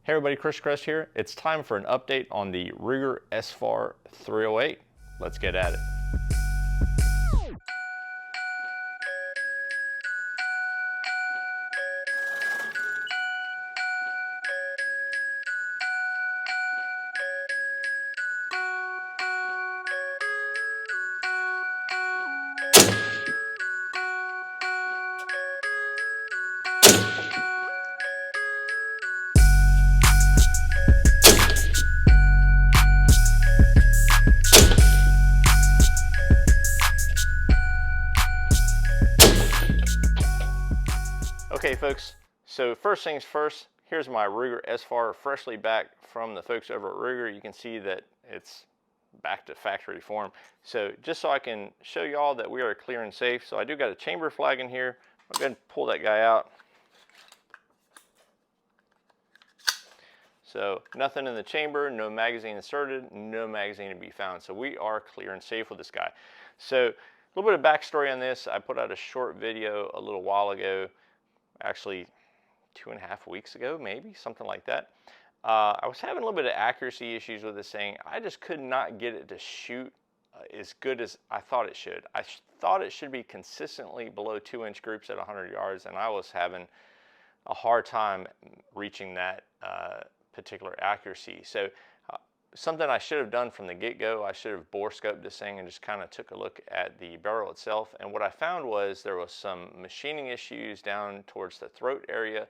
Hey everybody, Grest here. It's time for an update on the Ruger SFAR 308. Let's get at it. Okay folks, so first things first, here's my Ruger SFAR freshly back from the folks over at Ruger. You can see that it's back to factory form. So just so I can show y'all that we are clear and safe, so I do got a chamber flag in here. I'll go ahead and pull that guy out. So nothing in the chamber, no magazine inserted, no magazine to be found. So we are clear and safe with this guy. So a little bit of backstory on this. I put out a short video a little while ago, actually 2.5 weeks ago, maybe, something like that. I was having a little bit of accuracy issues with this thing. I just could not get it to shoot as good as I thought it should. I thought it should be consistently below 2-inch groups at 100 yards, and I was having a hard time reaching that particular accuracy. So something I should have done from the get-go, I should have bore scoped this thing and just kind of took a look at the barrel itself. And what I found was there was some machining issues down towards the throat area.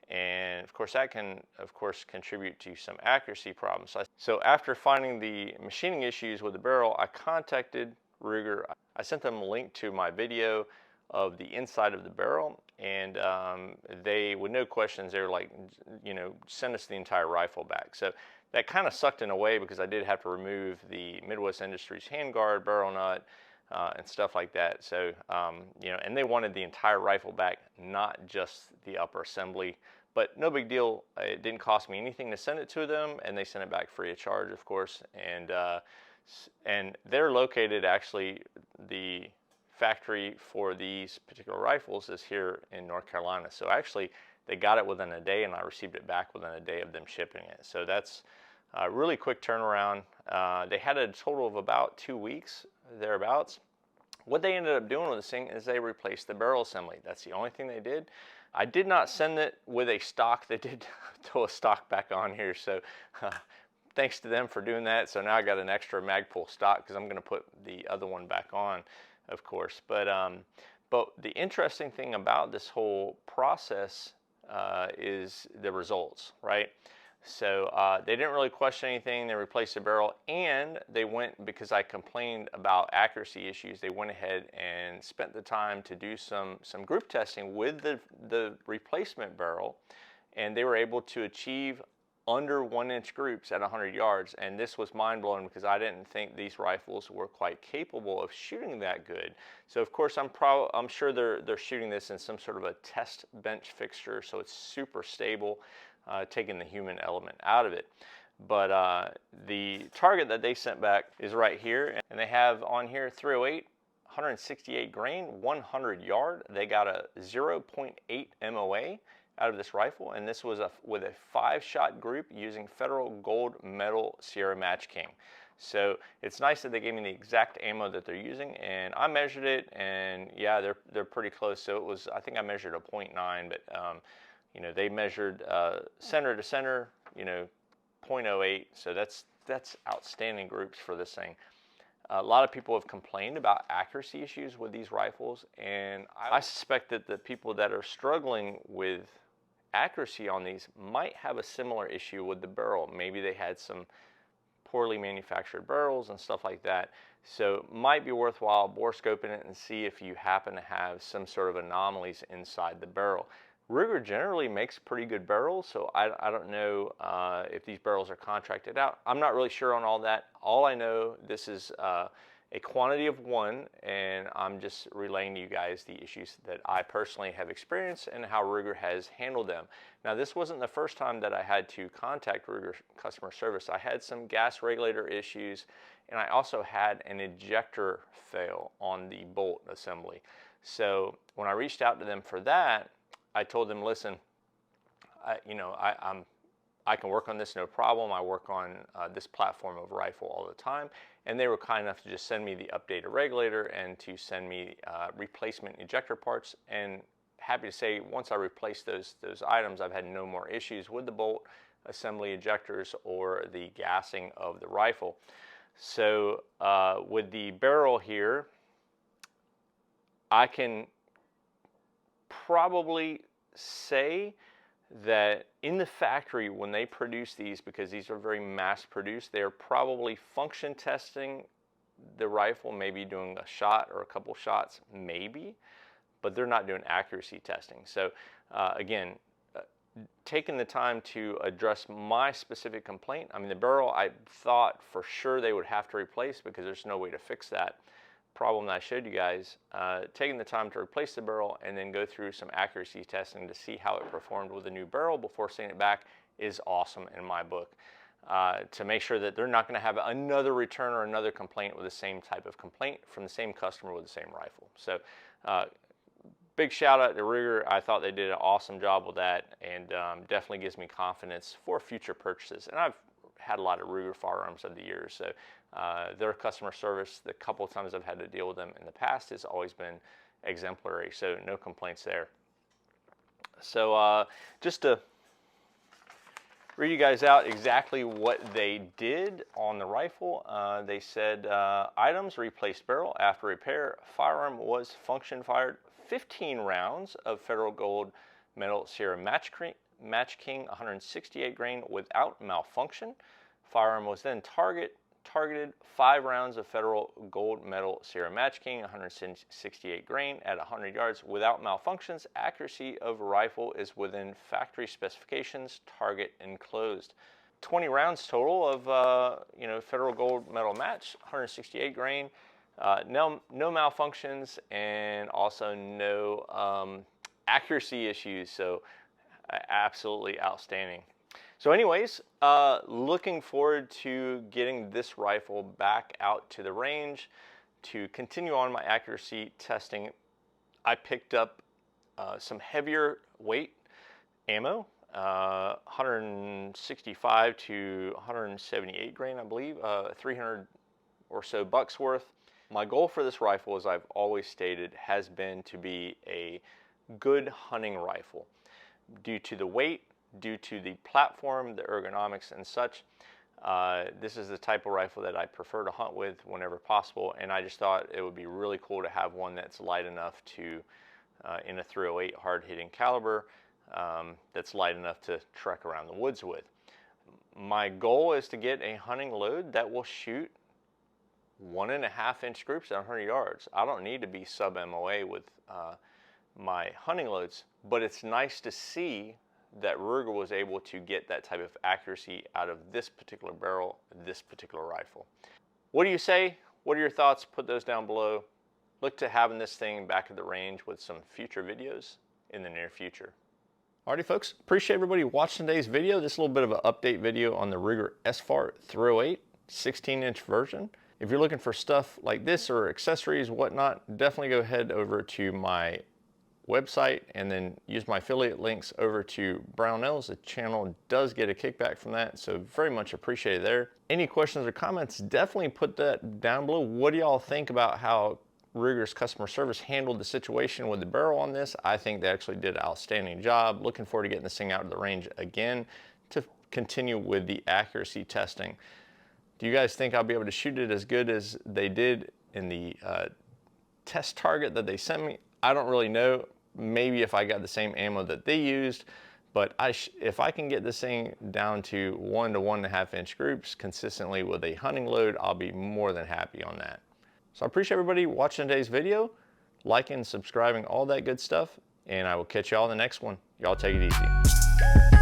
And of course that can contribute to some accuracy problems. So after finding the machining issues with the barrel, I contacted Ruger. I sent them a link to my video of the inside of the barrel, and they, with no questions, they were like, you know, send us the entire rifle back. So that kind of sucked in a way, because I did have to remove the Midwest Industries handguard, barrel nut, and stuff like that. So you know, and they wanted the entire rifle back, not just the upper assembly. But no big deal. It didn't cost me anything to send it to them, and they sent it back free of charge, of course. And they're located, actually, the factory for these particular rifles is here in North Carolina. So actually they got it within a day, and I received it back within a day of them shipping it. So that's a really quick turnaround. They had a total of about 2 weeks, thereabouts. What they ended up doing with this thing is they replaced the barrel assembly. That's the only thing they did. I did not send it with a stock. They did throw a stock back on here, so thanks to them for doing that. So now I got an extra Magpul stock, because I'm going to put the other one back on, of course. But the interesting thing about this whole process is the results, right? So they didn't really question anything. They replaced the barrel, and they went, because I complained about accuracy issues, they went ahead and spent the time to do some group testing with the replacement barrel, and they were able to achieve under 1-inch groups at 100 yards. And this was mind-blowing, because I didn't think these rifles were quite capable of shooting that good. So of course I'm sure they're shooting this in some sort of a test bench fixture, so it's super stable, taking the human element out of it. But the target that they sent back is right here, and they have on here 308, 168 grain, 100 yard. They got a 0.8 MOA out of this rifle, and this was with a 5-shot group using Federal Gold Medal Sierra Match King. So it's nice that they gave me the exact ammo that they're using, and I measured it, and yeah, they're pretty close. So it was, I think I measured a 0.9, but you know, they measured center to center, you know, 0.08. So that's outstanding groups for this thing. A lot of people have complained about accuracy issues with these rifles, and I suspect that the people that are struggling with accuracy on these might have a similar issue with the barrel. Maybe they had some poorly manufactured barrels and stuff like that. So it might be worthwhile bore scoping it and see if you happen to have some sort of anomalies inside the barrel. Ruger generally makes pretty good barrels, so I don't know if these barrels are contracted out. I'm not really sure on all that. All I know, this is a quantity of one, and I'm just relaying to you guys the issues that I personally have experienced and how Ruger has handled them. Now, this wasn't the first time that I had to contact Ruger customer service. I had some gas regulator issues, and I also had an ejector fail on the bolt assembly. So when I reached out to them for that, I told them, listen, I'm I can work on this, no problem. I work on this platform of rifle all the time. And they were kind enough to just send me the updated regulator and to send me replacement ejector parts. And happy to say, once I replaced those items, I've had no more issues with the bolt assembly ejectors or the gassing of the rifle. So with the barrel here, I can probably say that in the factory, when they produce these, because these are very mass produced, they're probably function testing the rifle, maybe doing a shot or a couple shots, maybe, but they're not doing accuracy testing. So again, taking the time to address my specific complaint. I mean, the barrel, I thought for sure they would have to replace because there's no way to fix that problem that I showed you guys. Taking the time to replace the barrel and then go through some accuracy testing to see how it performed with a new barrel before sending it back is awesome in my book. To make sure that they're not going to have another return or another complaint with the same type of complaint from the same customer with the same rifle. So big shout out to Ruger. I thought they did an awesome job with that, and definitely gives me confidence for future purchases. And I've had a lot of Ruger firearms over the years, so their customer service, the couple of times I've had to deal with them in the past, has always been exemplary, so no complaints there. So just to read you guys out exactly what they did on the rifle. They said, items: replaced barrel after repair. Firearm was function fired 15 rounds of Federal Gold Medal Sierra Match King 168 grain without malfunction. Firearm was then targeted 5 rounds of Federal Gold Medal Sierra Match King 168 grain at 100 yards without malfunctions. Accuracy of rifle is within factory specifications. Target enclosed. 20 rounds total of Federal Gold Medal Match 168 grain. No malfunctions, and also no accuracy issues. So absolutely outstanding. So anyways, looking forward to getting this rifle back out to the range to continue on my accuracy testing. I picked up some heavier weight ammo, 165 to 178 grain, I believe, 300 or so bucks worth. My goal for this rifle, as I've always stated, has been to be a good hunting rifle. Due to the weight, due to the platform, the ergonomics and such, this is the type of rifle that I prefer to hunt with whenever possible, and I just thought it would be really cool to have one that's light enough to, in a .308 hard-hitting caliber, that's light enough to trek around the woods with. My goal is to get a hunting load that will shoot 1.5 inch groups at 100 yards. I don't need to be sub MOA with my hunting loads, but it's nice to see that Ruger was able to get that type of accuracy out of this particular barrel, this particular rifle. What do you say? What are your thoughts? Put those down below. Look to having this thing back at the range with some future videos in the near future. Alrighty folks, appreciate everybody watching today's video. This is a little bit of an update video on the Ruger SFAR 308 16-inch version. If you're looking for stuff like this or accessories, whatnot, definitely go ahead over to my website and then use my affiliate links over to Brownells. The channel does get a kickback from that, so very much appreciated there. Any questions or comments, definitely put that down below. What do y'all think about how Ruger's customer service handled the situation with the barrel on this? I think they actually did an outstanding job. Looking forward to getting this thing out of the range again to continue with the accuracy testing. Do you guys think I'll be able to shoot it as good as they did in the test target that they sent me? I don't really know. Maybe if I got the same ammo that they used, but if I can get this thing down to 1 to 1.5 inch groups consistently with a hunting load, I'll be more than happy on that. So I appreciate everybody watching today's video, liking, subscribing, all that good stuff, and I will catch y'all in the next one. Y'all take it easy.